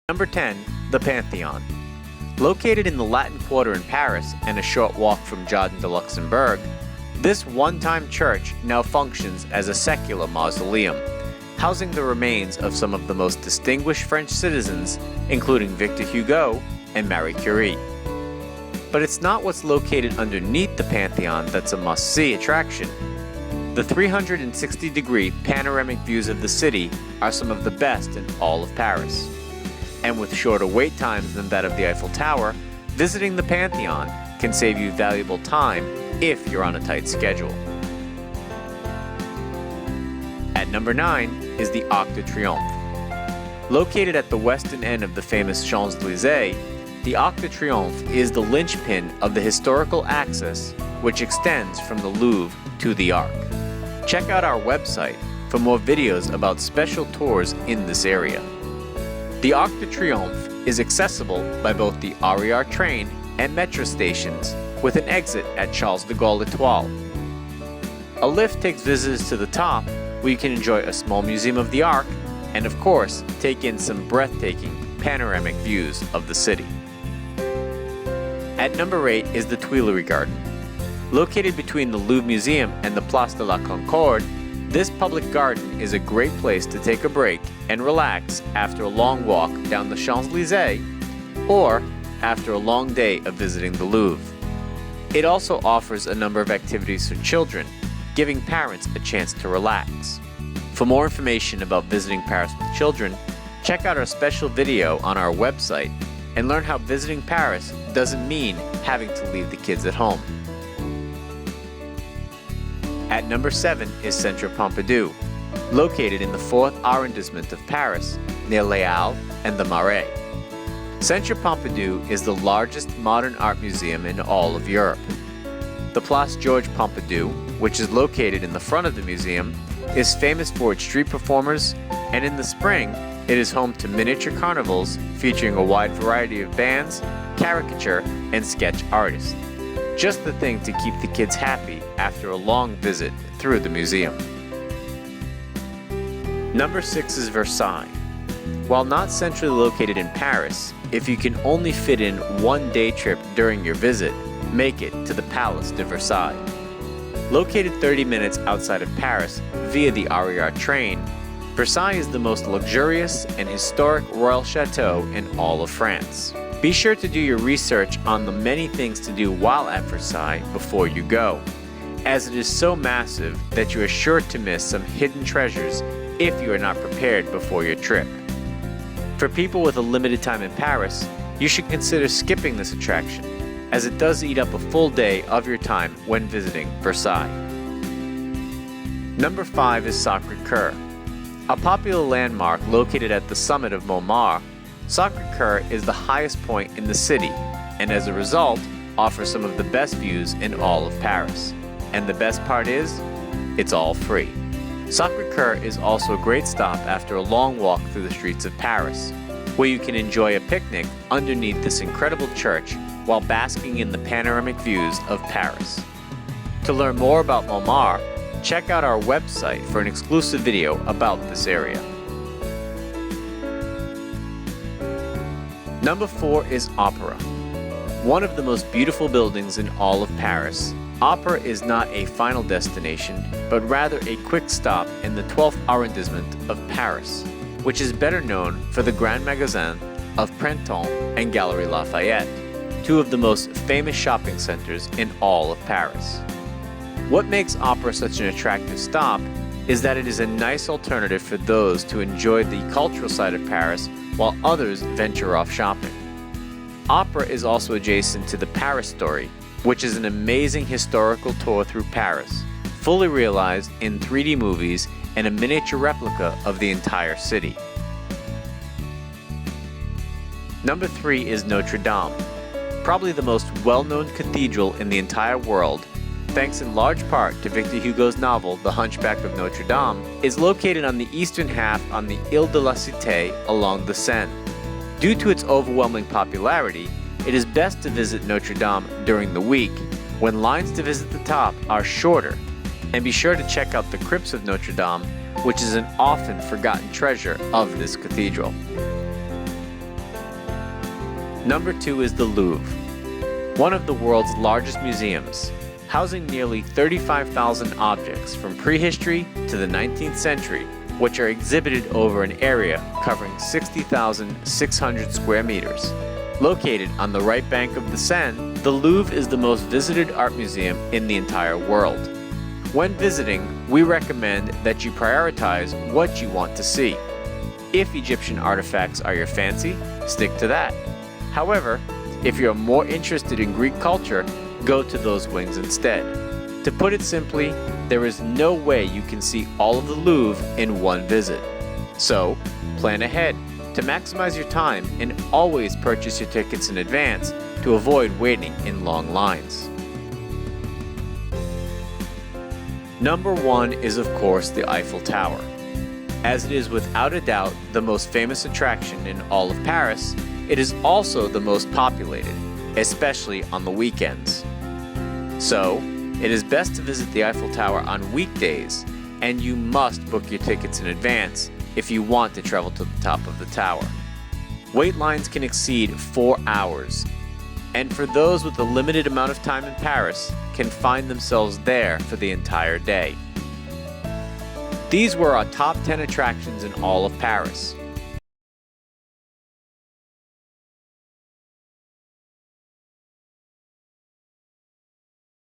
Number 10. The Pantheon. Located in the Latin Quarter in Paris and a short walk from Jardin de Luxembourg, this one-time church now functions as a secular mausoleum, housing the remains of some of the most distinguished French citizens, including Victor Hugo and Marie Curie. But it's not what's located underneath the Pantheon that's a must-see attraction. The 360-degree panoramic views of the city are some of the best in all of Paris. And with shorter wait times than that of the Eiffel Tower, visiting the Pantheon can save you valuable time if you're on a tight schedule. At number 9 is the Arc de Triomphe. Located at the western end of the famous Champs-Élysées, the Arc de Triomphe is the linchpin of the historical axis which extends from the Louvre to the Arc. Check out our website for more videos about special tours in this area. The Arc de Triomphe is accessible by both the RER train and metro stations, with an exit at Charles de Gaulle Étoile. A lift takes visitors to the top, where you can enjoy a small museum of the Arc and, of course, take in some breathtaking panoramic views of the city. At number 8 is the Tuileries Garden. Located between the Louvre Museum and the Place de la Concorde, this public garden is a great place to take a break and relax after a long walk down the Champs-Élysées or after a long day of visiting the Louvre. It also offers a number of activities for children, giving parents a chance to relax. For more information about visiting Paris with children, check out our special video on our website and learn how visiting Paris doesn't mean having to leave the kids at home. At number 7 is Centre Pompidou, located in the 4th arrondissement of Paris, near Les Halles and the Marais. Centre Pompidou is the largest modern art museum in all of Europe. The Place Georges Pompidou, which is located in the front of the museum, is famous for its street performers, and in the spring, it is home to miniature carnivals featuring a wide variety of bands, caricature, and sketch artists. Just the thing to keep the kids happy after a long visit through the museum. Number 6 is Versailles. While not centrally located in Paris, if you can only fit in one day trip during your visit, make it to the Palace de Versailles. Located 30 minutes outside of Paris via the RER train, Versailles is the most luxurious and historic royal chateau in all of France. Be sure to do your research on the many things to do while at Versailles before you go, as it is so massive that you are sure to miss some hidden treasures if you are not prepared before your trip. For people with a limited time in Paris, you should consider skipping this attraction, as it does eat up a full day of your time when visiting Versailles. Number 5 is Sacré-Cœur. A popular landmark located at the summit of Montmartre, Sacré-Cœur is the highest point in the city, and as a result, offers some of the best views in all of Paris. And the best part is, it's all free. Sacré-Cœur is also a great stop after a long walk through the streets of Paris, where you can enjoy a picnic underneath this incredible church while basking in the panoramic views of Paris. To learn more about Montmartre, check out our website for an exclusive video about this area. Number 4 is Opera. One of the most beautiful buildings in all of Paris, Opera is not a final destination, but rather a quick stop in the 12th arrondissement of Paris, which is better known for the Grand Magasin of Printemps and Galeries Lafayette, two of the most famous shopping centers in all of Paris. What makes Opera such an attractive stop is that it is a nice alternative for those to enjoy the cultural side of Paris while others venture off shopping. Opera is also adjacent to the Paris Story, which is an amazing historical tour through Paris, fully realized in 3D movies and a miniature replica of the entire city. Number 3 is Notre Dame. Probably the most well-known cathedral in the entire world, thanks in large part to Victor Hugo's novel The Hunchback of Notre Dame, is located on the eastern half on the Ile de la Cité along the Seine. Due to its overwhelming popularity, it is best to visit Notre Dame during the week, when lines to visit the top are shorter, and be sure to check out the crypts of Notre Dame, which is an often forgotten treasure of this cathedral. Number 2 is the Louvre, one of the world's largest museums, housing nearly 35,000 objects from prehistory to the 19th century, which are exhibited over an area covering 60,600 square meters. Located on the right bank of the Seine, the Louvre is the most visited art museum in the entire world. When visiting, we recommend that you prioritize what you want to see. If Egyptian artifacts are your fancy, stick to that. However, if you're more interested in Greek culture, go to those wings instead. To put it simply, there is no way you can see all of the Louvre in one visit. So, plan ahead to maximize your time and always purchase your tickets in advance to avoid waiting in long lines. Number 1 is of course the Eiffel Tower. As it is without a doubt the most famous attraction in all of Paris, it is also the most populated, especially on the weekends. So, it is best to visit the Eiffel Tower on weekdays, and you must book your tickets in advance if you want to travel to the top of the tower. Wait lines can exceed 4 hours, and for those with a limited amount of time in Paris, can find themselves there for the entire day. These were our top 10 attractions in all of Paris.